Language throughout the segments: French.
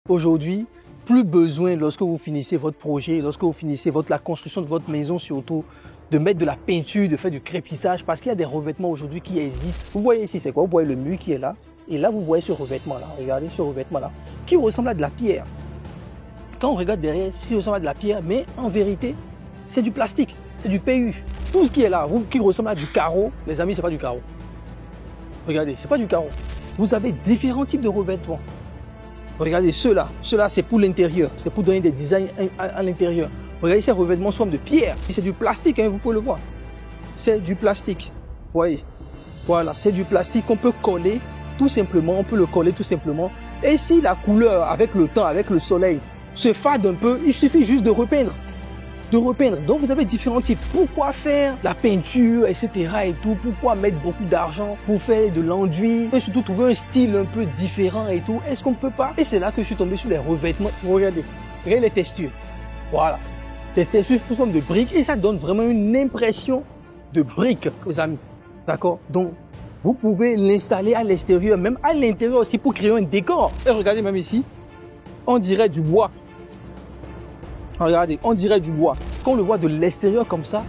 Aujourd'hui, plus besoin lorsque vous finissez votre projet, lorsque vous finissez la construction de votre maison surtout, de mettre de la peinture, de faire du crépissage parce qu'il y a des revêtements aujourd'hui qui existent. Vous voyez ici, c'est quoi? Vous voyez le mur qui est là et là vous voyez ce revêtement-là. Regardez ce revêtement-là qui ressemble à de la pierre. Quand on regarde derrière, ce qui ressemble à de la pierre, mais en vérité, c'est du plastique, c'est du PU. Tout ce qui est là, qui ressemble à du carreau, les amis, c'est pas du carreau. Regardez, c'est pas du carreau. Vous avez différents types de revêtements. Regardez ceux-là c'est pour l'intérieur, c'est pour donner des designs à l'intérieur. Regardez ces revêtements sous forme de pierre. C'est du plastique, hein, vous pouvez le voir. C'est du plastique, vous voyez. Voilà, c'est du plastique qu'on peut coller tout simplement, on peut le coller tout simplement. Et si la couleur, avec le temps, avec le soleil, se fade un peu, il suffit juste de repeindre. Donc vous avez différents types. Pourquoi faire la peinture, etc. et tout? Pourquoi mettre beaucoup d'argent pour faire de l'enduit? Et surtout trouver un style un peu différent et tout. Est-ce qu'on ne peut pas? Et c'est là que je suis tombé sur les revêtements. Regardez les textures. Voilà. Des textures sous forme de briques et ça donne vraiment une impression de briques, les amis. D'accord? Donc vous pouvez l'installer à l'extérieur, même à l'intérieur aussi pour créer un décor. Et regardez même ici, on dirait du bois. Regardez, on dirait du bois. Quand on le voit de l'extérieur comme ça,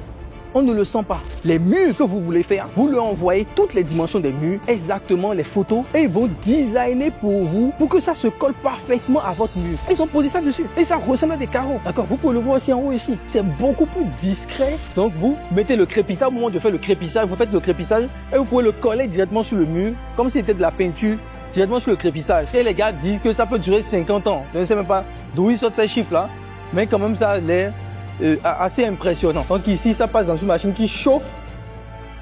on ne le sent pas. Les murs que vous voulez faire, vous leur envoyez toutes les dimensions des murs, exactement les photos, et ils vont designer pour vous, pour que ça se colle parfaitement à votre mur. Ils ont posé ça dessus, et ça ressemble à des carreaux. D'accord? Vous pouvez le voir aussi en haut ici. C'est beaucoup plus discret. Donc vous mettez le crépissage, au moment de faire le crépissage, vous faites le crépissage, et vous pouvez le coller directement sur le mur, comme si c'était de la peinture, directement sur le crépissage. Et les gars disent que ça peut durer 50 ans. Je ne sais même pas d'où ils sortent ces chiffres-là. Mais quand même, ça a l'air assez impressionnant. Donc ici, ça passe dans une machine qui chauffe,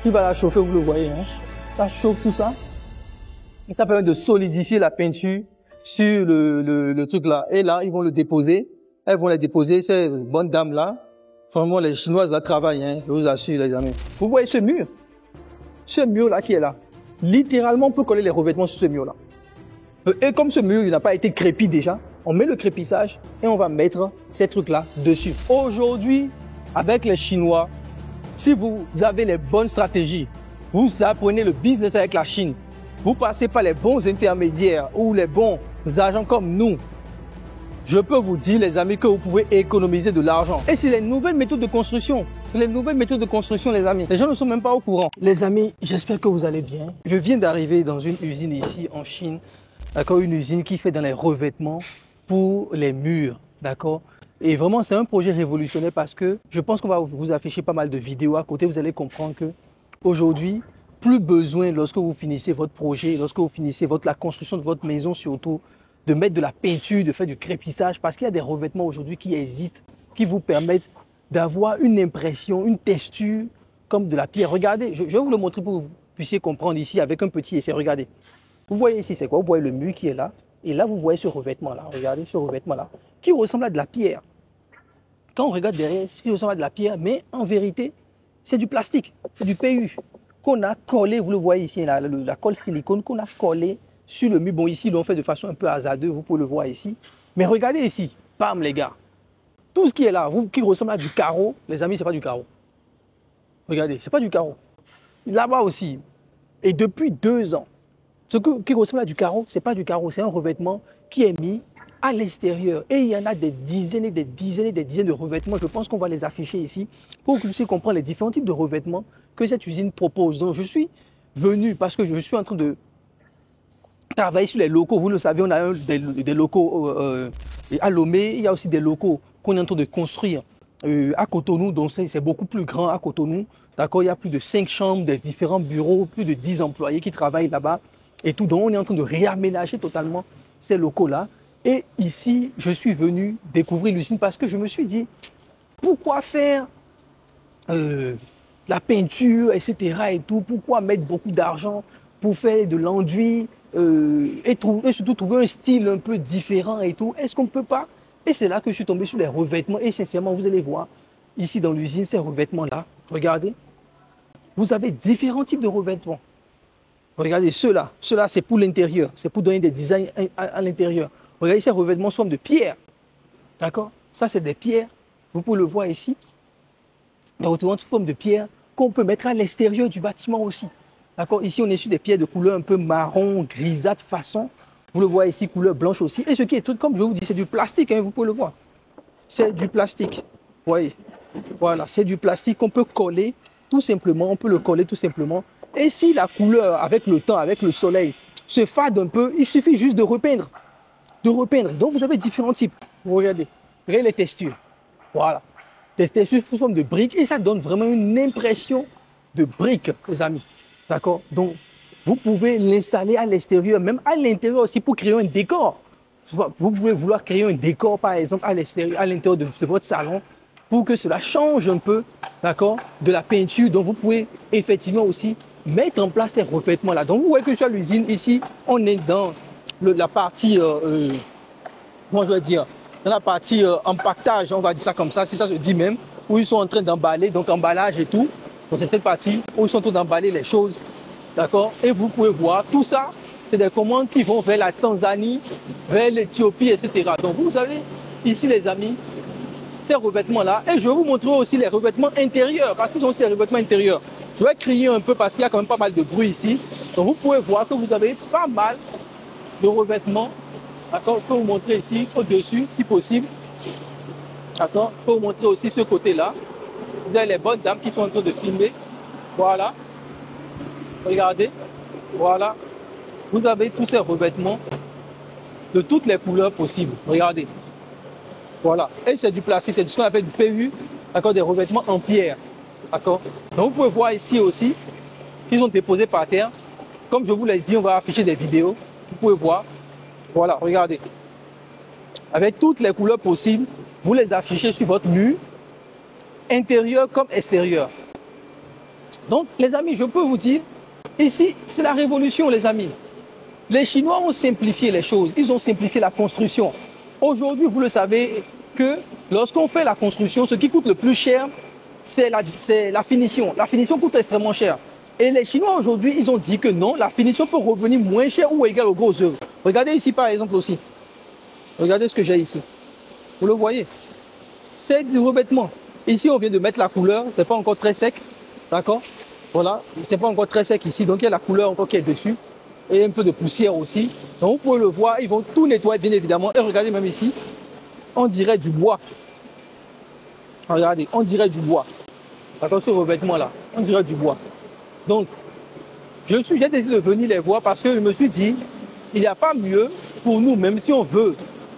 qui va la chauffer, vous le voyez. Hein? Ça chauffe tout ça. Et ça permet de solidifier la peinture sur le truc là. Et là, ils vont le déposer. Elles vont les déposer, ces bonnes dames-là. Vraiment, les Chinoises là travaillent, hein, je vous assure, les amis. Vous voyez ce mur? Ce mur-là qui est là. Littéralement, on peut coller les revêtements sur ce mur-là. Et comme ce mur, il n'a pas été crépi déjà, on met le crépissage et on va mettre ces trucs-là dessus. Aujourd'hui, avec les Chinois, si vous avez les bonnes stratégies, vous apprenez le business avec la Chine, vous passez par les bons intermédiaires ou les bons agents comme nous, je peux vous dire, les amis, que vous pouvez économiser de l'argent. Et c'est les nouvelles méthodes de construction. C'est les nouvelles méthodes de construction, les amis. Les gens ne sont même pas au courant. Les amis, j'espère que vous allez bien. Je viens d'arriver dans une usine ici en Chine. D'accord, une usine qui fait dans les revêtements pour les murs, d'accord. Et vraiment, c'est un projet révolutionnaire parce que je pense qu'on va vous afficher pas mal de vidéos à côté. Vous allez comprendre que aujourd'hui, plus besoin lorsque vous finissez votre projet, lorsque vous finissez la construction de votre maison surtout, de mettre de la peinture, de faire du crépissage parce qu'il y a des revêtements aujourd'hui qui existent, qui vous permettent d'avoir une impression, une texture comme de la pierre. Regardez, je vais vous le montrer pour que vous puissiez comprendre ici avec un petit essai. Regardez. Vous voyez ici, c'est quoi? Vous voyez le mur qui est là. Et là, vous voyez ce revêtement-là. Regardez ce revêtement-là, qui ressemble à de la pierre. Quand on regarde derrière, ce qui ressemble à de la pierre, mais en vérité, c'est du plastique, c'est du PU qu'on a collé, vous le voyez ici, la colle silicone qu'on a collé sur le mur. Bon, ici, ils l'ont fait de façon un peu hasardeuse, vous pouvez le voir ici. Mais regardez ici, bam les gars. Tout ce qui est là, qui ressemble à du carreau, les amis, c'est pas du carreau. Regardez, c'est pas du carreau. Là-bas aussi. Et depuis 2 ans, qui ressemble à du carreau, ce n'est pas du carreau, c'est un revêtement qui est mis à l'extérieur. Et il y en a des dizaines et des dizaines et des dizaines de revêtements. Je pense qu'on va les afficher ici pour que vous puissiez comprendre les différents types de revêtements que cette usine propose. Donc je suis venu parce que je suis en train de travailler sur les locaux. Vous le savez, on a des locaux à Lomé. Il y a aussi des locaux qu'on est en train de construire à Cotonou. Donc c'est beaucoup plus grand à Cotonou. D'accord, il y a plus de 5 chambres, des différents bureaux, plus de 10 employés qui travaillent là-bas. Et tout, donc on est en train de réaménager totalement ces locaux-là. Et ici, je suis venu découvrir l'usine parce que je me suis dit, pourquoi faire la peinture, etc. et tout? Pourquoi mettre beaucoup d'argent pour faire de l'enduit et surtout trouver un style un peu différent et tout? Est-ce qu'on ne peut pas? Et c'est là que je suis tombé sur les revêtements. Et sincèrement, vous allez voir, ici dans l'usine, ces revêtements-là, regardez, vous avez différents types de revêtements. Regardez, ceux-là, c'est pour l'intérieur, c'est pour donner des designs à l'intérieur. Regardez ces revêtements sous forme de pierre. D'accord? Ça, c'est des pierres. Vous pouvez le voir ici. Des revêtements sous forme de pierre qu'on peut mettre à l'extérieur du bâtiment aussi. D'accord? Ici, on est sur des pierres de couleur un peu marron, grisâtre façon. Vous le voyez ici, couleur blanche aussi. Et ce qui est tout, comme je vous dis, c'est du plastique, hein, vous pouvez le voir. C'est du plastique. Vous voyez. Voilà, c'est du plastique qu'on peut coller tout simplement. On peut le coller tout simplement. Et si la couleur, avec le temps, avec le soleil, se fade un peu, il suffit juste de repeindre. Donc, vous avez différents types. Vous regardez. Regardez les textures. Voilà. Des textures sous forme de briques. Et ça donne vraiment une impression de briques, les amis. D'accord? Donc, vous pouvez l'installer à l'extérieur, même à l'intérieur aussi pour créer un décor. Vous pouvez vouloir créer un décor, par exemple, à l'extérieur, à l'intérieur de votre salon pour que cela change un peu, d'accord, de la peinture. Donc, vous pouvez effectivement aussi mettre en place ces revêtements-là. Donc, vous voyez que je suis à l'usine. Ici, on est dans la partie, comment je vais dire, dans la partie empaquetage, on va dire ça comme ça, si ça se dit même, où ils sont en train d'emballer, donc emballage et tout. Donc, c'est cette partie où ils sont en train d'emballer les choses, d'accord. Et vous pouvez voir, tout ça, c'est des commandes qui vont vers la Tanzanie, vers l'Éthiopie, etc. Donc, vous savez, ici, les amis, ces revêtements-là, et je vais vous montrer aussi les revêtements intérieurs, parce qu'ils ont aussi les revêtements intérieurs. Je vais crier un peu parce qu'il y a quand même pas mal de bruit ici. Donc, vous pouvez voir que vous avez pas mal de revêtements. D'accord, je peux vous montrer ici au-dessus, si possible. D'accord, je peux vous montrer aussi ce côté-là. Vous avez les bonnes dames qui sont en train de filmer. Voilà. Regardez. Voilà. Vous avez tous ces revêtements de toutes les couleurs possibles. Regardez. Voilà. Et c'est du plastique, c'est ce qu'on appelle du PU. D'accord, des revêtements en pierre. D'accord. Donc, vous pouvez voir ici aussi qu'ils sont déposés par terre. Comme je vous l'ai dit, on va afficher des vidéos. Vous pouvez voir. Voilà, regardez. Avec toutes les couleurs possibles, vous les affichez sur votre mur, intérieur comme extérieur. Donc, les amis, je peux vous dire, ici, c'est la révolution, les amis. Les Chinois ont simplifié les choses. Ils ont simplifié la construction. Aujourd'hui, vous le savez que lorsqu'on fait la construction, ce qui coûte le plus cher, c'est la finition. La finition coûte extrêmement cher. Et les Chinois aujourd'hui, ils ont dit que non, la finition peut revenir moins cher ou égale aux grosses œuvres. Regardez ici par exemple aussi. Regardez ce que j'ai ici. Vous le voyez. C'est du revêtement. Ici, on vient de mettre la couleur. C'est pas encore très sec. D'accord? Voilà. C'est pas encore très sec ici. Donc, il y a la couleur encore qui est dessus. Et un peu de poussière aussi. Donc, vous pouvez le voir. Ils vont tout nettoyer, bien évidemment. Et regardez même ici. On dirait du bois. Regardez. On dirait du bois. D'accord? Ce revêtement-là. On dirait du bois. Donc, j'ai décidé de venir les voir parce que je me suis dit, il n'y a pas mieux pour nous, même si on veut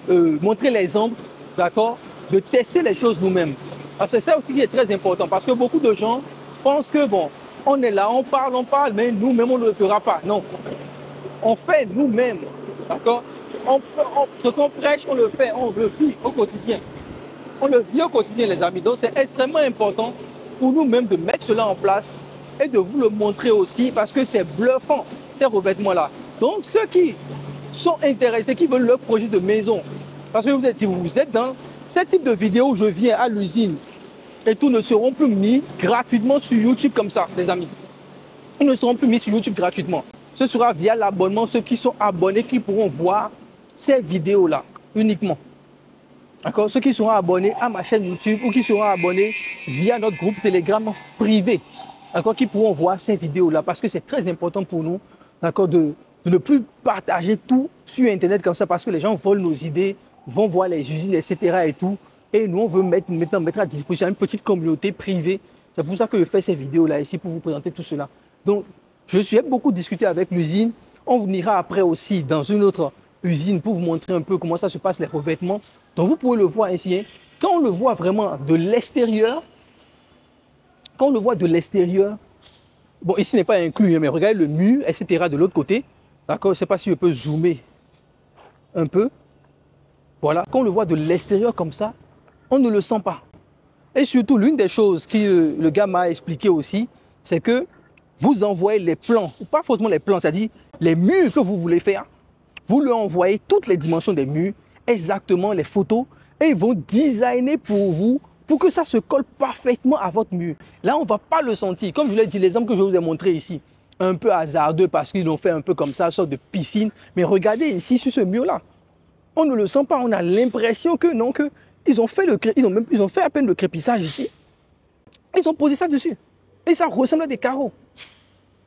montrer l'exemple, d'accord, de tester les choses nous-mêmes. Parce que c'est ça aussi qui est très important. Parce que beaucoup de gens pensent que, bon, on est là, on parle, mais nous-mêmes, on ne le fera pas. Non. On fait nous-mêmes, d'accord. Ce qu'on prêche, on le fait, on le vit au quotidien. On le vit au quotidien, les amis. Donc, c'est extrêmement important pour nous-mêmes de mettre cela en place et de vous le montrer aussi parce que c'est bluffant, ces revêtements-là. Donc, ceux qui sont intéressés, qui veulent leur projet de maison, parce que vous êtes dans ce type de vidéo où je viens à l'usine et tout ne seront plus mis gratuitement sur YouTube comme ça, les amis. Ils ne seront plus mis sur YouTube gratuitement. Ce sera via l'abonnement, ceux qui sont abonnés qui pourront voir ces vidéos-là uniquement. D'accord? Ceux qui seront abonnés à ma chaîne YouTube ou qui seront abonnés via notre groupe Telegram privé. D'accord, qui pourront voir ces vidéos-là parce que c'est très important pour nous, d'accord, de ne plus partager tout sur Internet comme ça parce que les gens volent nos idées, vont voir les usines, etc. et tout. Et nous, on veut mettre à disposition une petite communauté privée. C'est pour ça que je fais ces vidéos-là ici pour vous présenter tout cela. Donc, j'aime beaucoup discuter avec l'usine. On vous ira après aussi dans une autre usine pour vous montrer un peu comment ça se passe, les revêtements. Donc, vous pouvez le voir ici. Hein. Quand on le voit vraiment de l'extérieur, quand on le voit de l'extérieur, bon, ici n'est pas inclus, mais regardez le mur, etc. de l'autre côté. D'accord, je ne sais pas si je peux zoomer un peu. Voilà, quand on le voit de l'extérieur comme ça, on ne le sent pas. Et surtout, l'une des choses que le gars m'a expliqué aussi, c'est que vous envoyez les plans, ou pas forcément les plans, c'est-à-dire les murs que vous voulez faire. Vous leur envoyez toutes les dimensions des murs, exactement les photos, et ils vont designer pour vous pour que ça se colle parfaitement à votre mur. Là, on ne va pas le sentir. Comme je l'ai dit, l'exemple que je vous ai montré ici, un peu hasardeux parce qu'ils l'ont fait un peu comme ça, sorte de piscine. Mais regardez ici sur ce mur-là. On ne le sent pas. On a l'impression que non, que ils ont fait à peine le crépissage ici. Ils ont posé ça dessus. Et ça ressemble à des carreaux.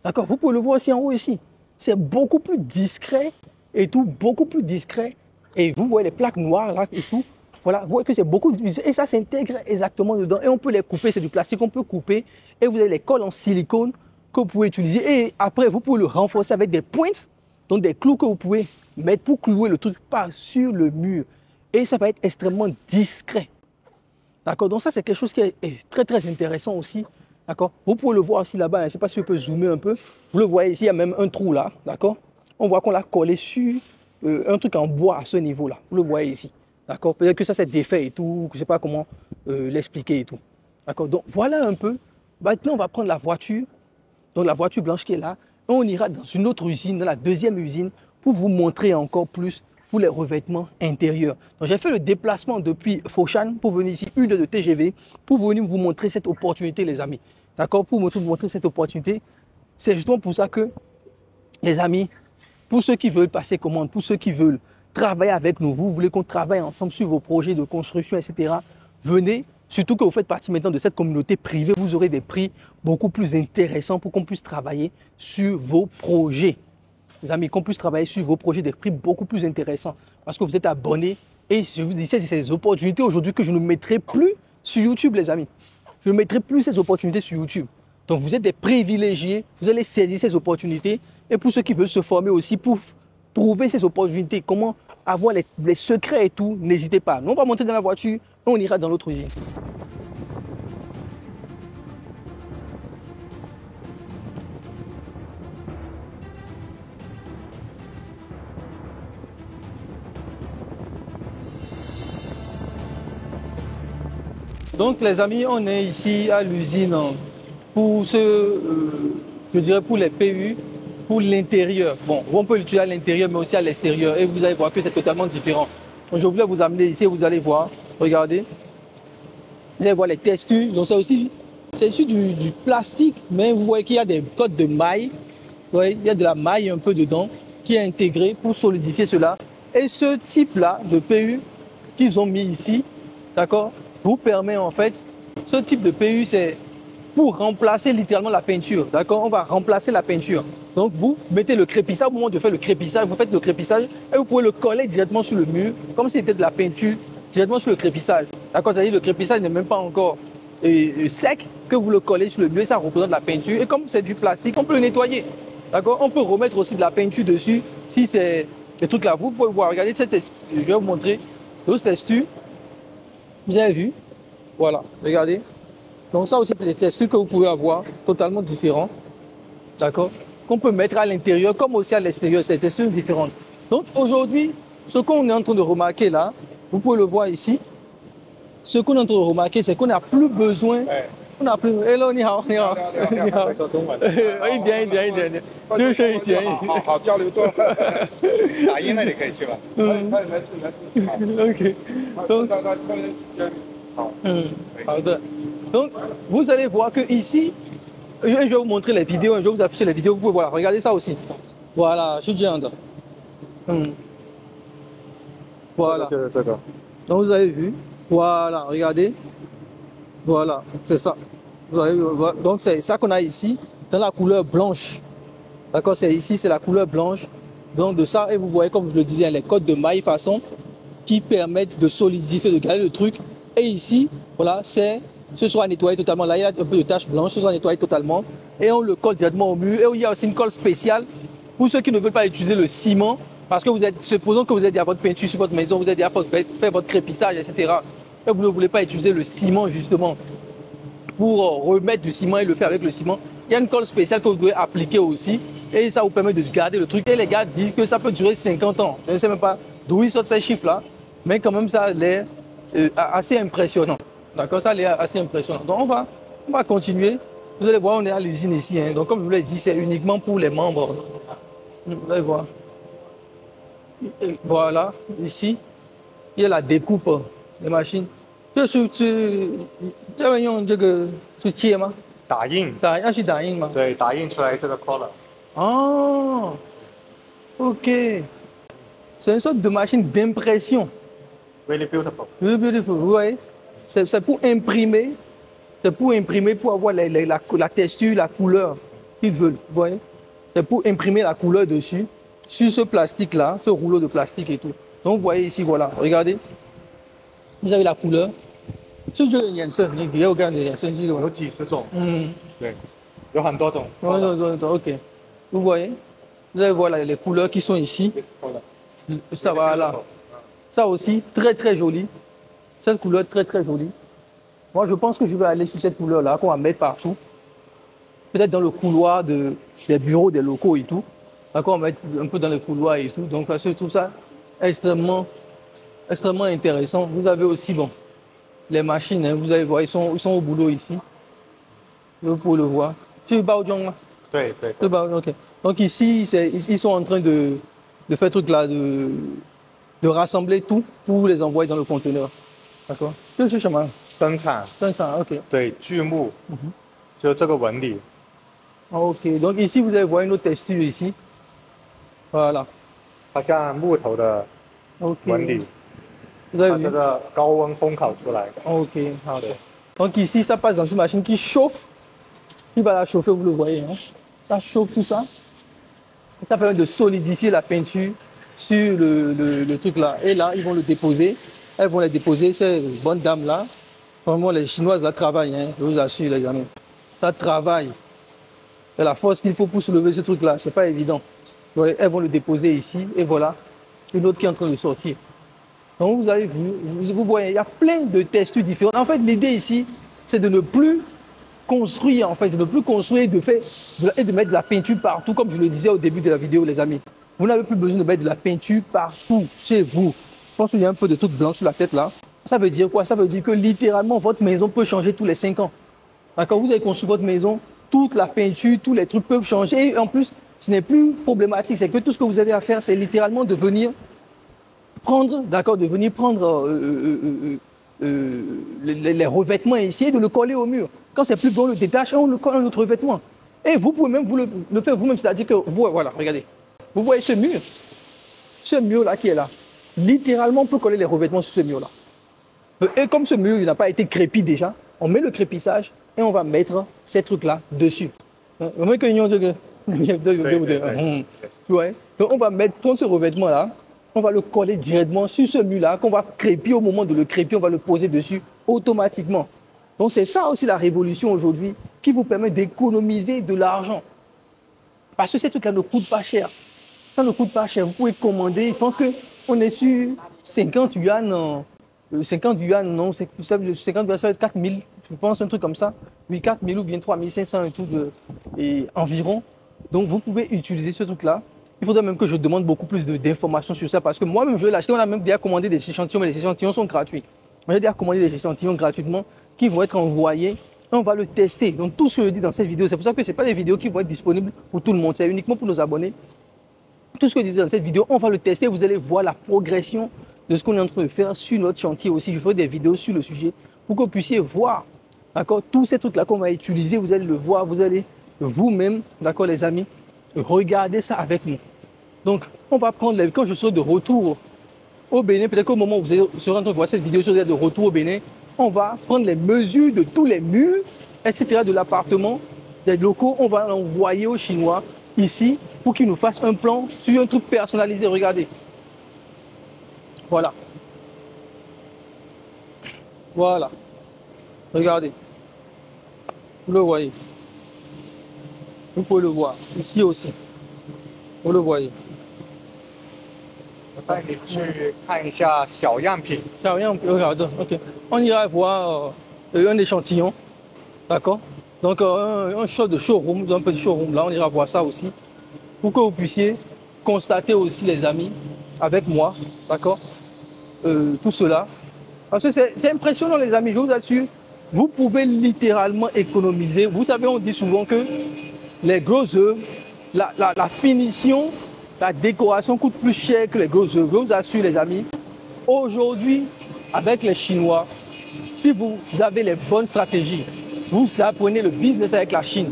D'accord? Vous pouvez le voir aussi en haut ici. C'est beaucoup plus discret et tout, beaucoup plus discret. Et vous voyez les plaques noires là et tout. Voilà, vous voyez que c'est beaucoup plus. Et ça s'intègre exactement dedans. Et on peut les couper, c'est du plastique, on peut couper. Et vous avez les cols en silicone que vous pouvez utiliser. Et après, vous pouvez le renforcer avec des pointes, donc des clous que vous pouvez mettre pour clouer le truc pas sur le mur. Et ça va être extrêmement discret. D'accord, donc ça c'est quelque chose qui est très très intéressant aussi. D'accord, vous pouvez le voir aussi là-bas, je ne sais pas si je peux zoomer un peu. Vous le voyez ici, il y a même un trou là, d'accord. On voit qu'on l'a collé sur un truc en bois à ce niveau-là. Vous le voyez ici, d'accord. Peut-être que ça c'est défait et tout, je ne sais pas comment l'expliquer et tout. D'accord, donc voilà un peu. Maintenant on va prendre la voiture, donc la voiture blanche qui est là. Et on ira dans une autre usine, dans la deuxième usine, pour vous montrer encore plus pour les revêtements intérieurs. Donc j'ai fait le déplacement depuis Foshan pour venir ici, 1 heure de TGV, pour venir vous montrer cette opportunité les amis. D'accord, pour vous montrer cette opportunité. C'est justement pour ça que, les amis, pour ceux qui veulent passer commande, pour ceux qui veulent travailler avec nous, vous voulez qu'on travaille ensemble sur vos projets de construction, etc. Venez, surtout que vous faites partie maintenant de cette communauté privée, vous aurez des prix beaucoup plus intéressants pour qu'on puisse travailler sur vos projets. Les amis, qu'on puisse travailler sur vos projets, des prix beaucoup plus intéressants parce que vous êtes abonnés. Et je vous dis, c'est ces opportunités aujourd'hui que je ne mettrai plus sur YouTube, les amis. Je ne mettrai plus ces opportunités sur YouTube. Donc, vous êtes des privilégiés, vous allez saisir ces opportunités. Et pour ceux qui veulent se former aussi, pour trouver ces opportunités, comment avoir les secrets et tout, n'hésitez pas. Nous, on va monter dans la voiture et on ira dans l'autre usine. Donc les amis, on est ici à l'usine pour je dirais pour les PU, pour l'intérieur. Bon, on peut l'utiliser à l'intérieur mais aussi à l'extérieur et vous allez voir que c'est totalement différent. Donc je voulais vous amener ici et vous allez voir, regardez. Vous allez voir les textures, donc c'est issu du plastique, mais vous voyez qu'il y a des codes de maille. Vous voyez, il y a de la maille un peu dedans qui est intégrée pour solidifier cela. Et ce type-là de PU qu'ils ont mis ici, d'accord, vous permet en fait, ce type de PU, c'est pour remplacer littéralement la peinture. D'accord, on va remplacer la peinture. Donc vous mettez le crépissage, au moment de faire le crépissage, vous faites le crépissage et vous pouvez le coller directement sur le mur, comme si c'était de la peinture, directement sur le crépissage. D'accord, c'est-à-dire le crépissage n'est même pas encore sec, que vous le collez sur le mur et ça représente la peinture. Et comme c'est du plastique, on peut le nettoyer. D'accord, on peut remettre aussi de la peinture dessus si c'est des trucs là. Vous pouvez voir, regardez cette texture, je vais vous montrer cette texture. Vous avez vu? Voilà, regardez. Donc ça aussi, c'est des textures que vous pouvez avoir, totalement différents. D'accord? Qu'on peut mettre à l'intérieur comme aussi à l'extérieur, c'est des textures différentes. Donc aujourd'hui, ce qu'on est en train de remarquer là, vous pouvez le voir ici. Ce qu'on est en train de remarquer, c'est qu'on n'a plus besoin. On n'a plus. Hello, ni hao, ni hao. Ni hao. OK. Donc, vous allez voir que ici, je vais vous montrer les vidéos, je vais vous afficher les vidéos, vous pouvez voir, regardez ça aussi. Voilà, je suis déjà en Voilà. Donc vous avez vu, voilà, regardez. Voilà, c'est ça. Vous avez vu, voilà. Donc c'est ça qu'on a ici, dans la couleur blanche. D'accord, c'est ici, c'est la couleur blanche. Donc de ça, et vous voyez, comme je le disais, les codes de maille façon qui permettent de solidifier, de garder le truc. Et ici, voilà, ce sera nettoyé totalement. Là, il y a un peu de taches blanches, ce sera nettoyé totalement. Et on le colle directement au mur. Et il y a aussi une colle spéciale pour ceux qui ne veulent pas utiliser le ciment. Parce que supposons que vous êtes à votre peinture sur votre maison, vous êtes à faire votre crépissage, etc. Et vous ne voulez pas utiliser le ciment justement pour remettre du ciment et le faire avec le ciment. Il y a une colle spéciale que vous devez appliquer aussi. Et ça vous permet de garder le truc. Et les gars disent que ça peut durer 50 ans. Je ne sais même pas d'où ils sortent ces chiffres-là. Mais quand même, ça a l'air assez impressionnant. D'accord, ça a l'air assez impressionnant. Donc on va continuer. Vous allez voir, on est à l'usine ici. Hein. Donc comme je vous l'ai dit, c'est uniquement pour les membres. Vous allez voir. Et voilà, ici, il y a la découpe des machines. 这是这边用这个是切吗？要去打印吗？对，打印出来这个 color。哦 ，OK， c'est une sorte de machine d'impression. Really beautiful. Really beautiful, vous voyez? C'est pour imprimer, pour avoir la texture, la couleur qu'ils veulent, vous voyez? C'est pour imprimer la couleur dessus. sur ce plastique-là, ce rouleau de plastique et tout. Donc, vous voyez ici, voilà, regardez. Vous avez la couleur. 这就是颜色，你给我看的颜色是有几十种，嗯，对，有很多种。OK. Vous voyez, vous allez voir les couleurs qui sont ici. Ça va là. Ça aussi, très très joli. Cette couleur très très jolie. Moi, je pense que je vais aller sur cette couleur-là qu'on va mettre partout. Peut-être dans le couloir des bureaux, des locaux et tout. D'accord, on va mettre un peu dans les couloirs et tout. Donc, parce que je trouve ça extrêmement intéressant. Vous avez aussi, bon, les machines, hein, vous allez voir, ils sont au boulot ici. Vous pouvez le voir. C'est Baozhong là. Oui. Ok. Donc ici, ils sont en train de faire ce truc là, de rassembler tout pour les envoyer dans le conteneur. D'accord. 这是什么？生产， OK. 对，锯木，就这个纹理， OK. Donc ici, vous allez voir une autre texture ici. Voilà. 它像木头的 OK. 纹理， Vous avez 它 vu? 这个高温烘烤出来的。 OK. Hard. Donc ici, ça passe dans une machine qui chauffe. Qui va la chauffer, vous le voyez. Hein? Ça chauffe tout ça. Et ça permet de solidifier la peinture sur le truc là. Et là, ils vont le déposer. Elles vont les déposer, ces bonnes dames là. Vraiment, les Chinoises là travaillent, hein, je vous assure les amis. Ça travaille. C'est la force qu'il faut pour soulever ce truc là, c'est pas évident. Donc, elles vont le déposer ici et voilà. Une autre qui est en train de sortir. Donc vous avez vu, vous voyez, il y a plein de textures différentes. En fait, l'idée ici, c'est de ne plus construire, en fait, de ne plus construire et de mettre de la peinture partout, comme je le disais au début de la vidéo, les amis. Vous n'avez plus besoin de mettre de la peinture partout chez vous. Je pense qu'il y a un peu de truc blanc sur la tête là. Ça veut dire quoi? Ça veut dire que littéralement, votre maison peut changer tous les 5 ans. Quand vous avez construit votre maison, toute la peinture, tous les trucs peuvent changer. Et en plus, ce n'est plus problématique. C'est que tout ce que vous avez à faire, c'est littéralement de venir prendre, les revêtements ici et de le coller au mur. Quand c'est plus bon, on le détache et on le colle à notre revêtement. Et vous pouvez même vous le faire vous-même. C'est-à-dire que, voilà, regardez. Vous voyez ce mur? Ce mur-là qui est là. Littéralement, on peut coller les revêtements sur ce mur-là. Et comme ce mur n'a pas été crépi déjà, on met le crépissage et on va mettre ces trucs-là dessus. Donc on va prendre ce revêtement-là, on va le coller directement sur ce mur-là, qu'on va crépier au moment de le crépier, on va le poser dessus automatiquement. Donc c'est ça aussi la révolution aujourd'hui qui vous permet d'économiser de l'argent. Parce que ces trucs-là ne coûtent pas cher. Ça ne coûte pas cher. Vous pouvez commander. Je pense qu'on est sur 50 yuan. 50 yuan, non, 50 yuan, ça va être 4 000. Je pense un truc comme ça. Oui, 4 000 ou bien 3 500 et tout et environ. Donc vous pouvez utiliser ce truc-là. Il faudrait même que je demande beaucoup plus d'informations sur ça parce que moi-même je vais l'acheter. On a même déjà commandé des échantillons, mais les échantillons sont gratuits. J'ai déjà commandé des échantillons gratuitement qui vont être envoyés. On va le tester. Donc tout ce que je dis dans cette vidéo, c'est pour ça que ce n'est pas des vidéos qui vont être disponibles pour tout le monde. C'est uniquement pour nos abonnés. Tout ce que je disais dans cette vidéo, on va le tester. Vous allez voir la progression de ce qu'on est en train de faire sur notre chantier aussi. Je ferai des vidéos sur le sujet pour que vous puissiez voir, d'accord, tous ces trucs-là qu'on va utiliser. Vous allez le voir, vous allez vous-même, d'accord les amis, regarder ça avec nous. Donc, on va prendre, quand je serai de retour au Bénin, peut-être qu'au moment où vous serez en train de voir cette vidéo sur de retour au Bénin, on va prendre les mesures de tous les murs, etc. de l'appartement, des locaux. On va l'envoyer aux Chinois ici pour qu'ils nous fassent un plan sur un truc personnalisé. Regardez. Voilà. Voilà. Regardez. Vous le voyez. Vous pouvez le voir. Ici aussi. Vous le voyez. 我带你去看一下小样品。Regarde, ok. On ira voir un échantillon. D'accord. Donc un shot de showroom, un petit showroom là, on ira voir ça aussi. Pour que vous puissiez constater aussi les amis avec moi. D'accord. Tout cela. Parce que c'est impressionnant les amis, je vous assure. Vous pouvez littéralement économiser. Vous savez, on dit souvent que les grosses œuvres, la finition, la décoration coûte plus cher que les grosses œuvres. Je vous assure les amis, aujourd'hui, avec les Chinois, si vous avez les bonnes stratégies, vous apprenez le business avec la Chine,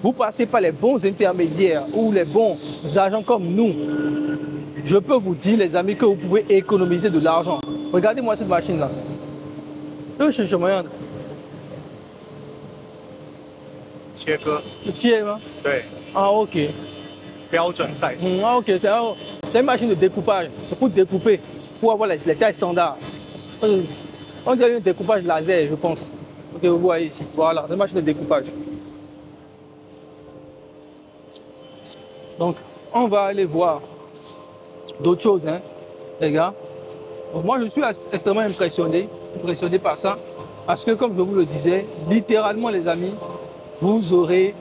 vous passez par les bons intermédiaires ou les bons agents comme nous, je peux vous dire les amis que vous pouvez économiser de l'argent. Regardez-moi cette machine-là.切割，切吗？对，啊 ，OK。标准 size。Ah, ok, c'est une machine de découpage. C'est pour découper, pour avoir les tailles standards. On dirait un découpage laser, je pense. Ok, vous voyez ici. Voilà, c'est une machine de découpage. Donc, on va aller voir d'autres choses, hein, les gars. Donc, moi, je suis extrêmement impressionné par ça. Parce que, comme je vous le disais, littéralement, les amis, vous aurez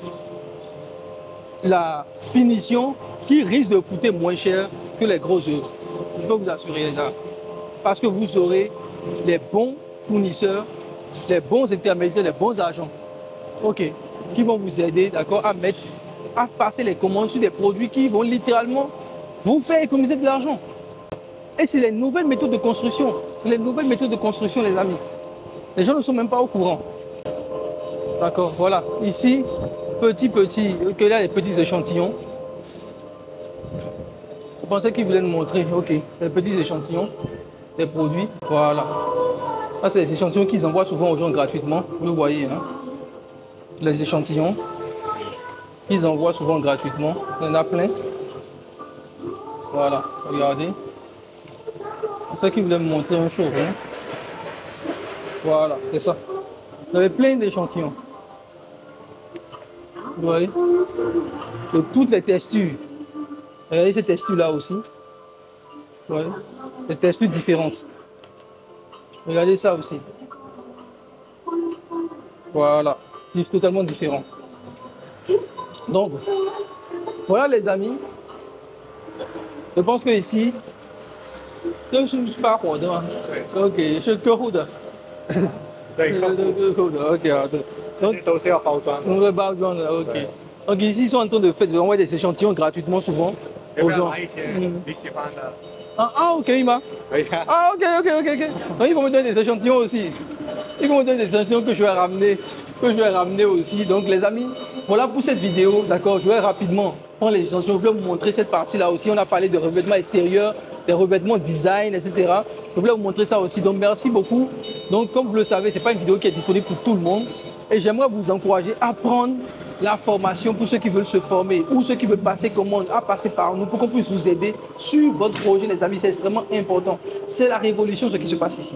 la finition qui risque de coûter moins cher que les gros œuvres. Je peux vous assurer, les gars. Parce que vous aurez les bons fournisseurs, les bons intermédiaires, les bons agents, ok, qui vont vous aider, d'accord, à passer les commandes sur des produits qui vont littéralement vous faire économiser de l'argent. Et c'est les nouvelles méthodes de construction. C'est les nouvelles méthodes de construction, les amis. Les gens ne sont même pas au courant. D'accord, voilà. Ici, que là, les petits échantillons. Je pensais qu'ils voulaient nous montrer. Ok, c'est les petits échantillons des produits. Voilà. Ça, c'est les échantillons qu'ils envoient souvent aux gens gratuitement. Vous voyez, hein. Les échantillons qu'ils envoient souvent gratuitement. Il y en a plein. Voilà, regardez. C'est ça qu'ils voulaient me montrer un showroom. Voilà, c'est ça. Vous avez plein d'échantillons. Vous voyez, de toutes les textures. Regardez ces textures-là aussi. Vous voyez, des textures différentes. Regardez ça aussi. Voilà, totalement différent. Donc, voilà les amis. Je pense que ici, je suis pas好的吗 ？OK， 是客户的。对，客户 OK， 好的。这些都是要包装的。On va包装的 OK。Donc ici, ils sont en train de faire envoyer des échantillons gratuitement souvent aux gens. 拿一些你喜欢的。OK 吗？可以啊。OK。Donc ils vont me donner des échantillons aussi. Ils vont me donner des échantillons que je vais ramener aussi. Donc les amis, voilà pour cette vidéo. D'accord, je vais rapidement prendre les échantillons. Je vais vous montrer cette partie-là aussi. On a parlé de revêtements extérieurs, des revêtements design, etc. Je voulais vous montrer ça aussi. Donc merci beaucoup. Donc comme vous le savez, c'est pas une vidéo qui est disponible pour tout le monde. Et j'aimerais vous encourager à prendre la formation pour ceux qui veulent se former ou ceux qui veulent passer commande, à passer par nous pour qu'on puisse vous aider sur votre projet, les amis. C'est extrêmement important. C'est la révolution ce qui se passe ici.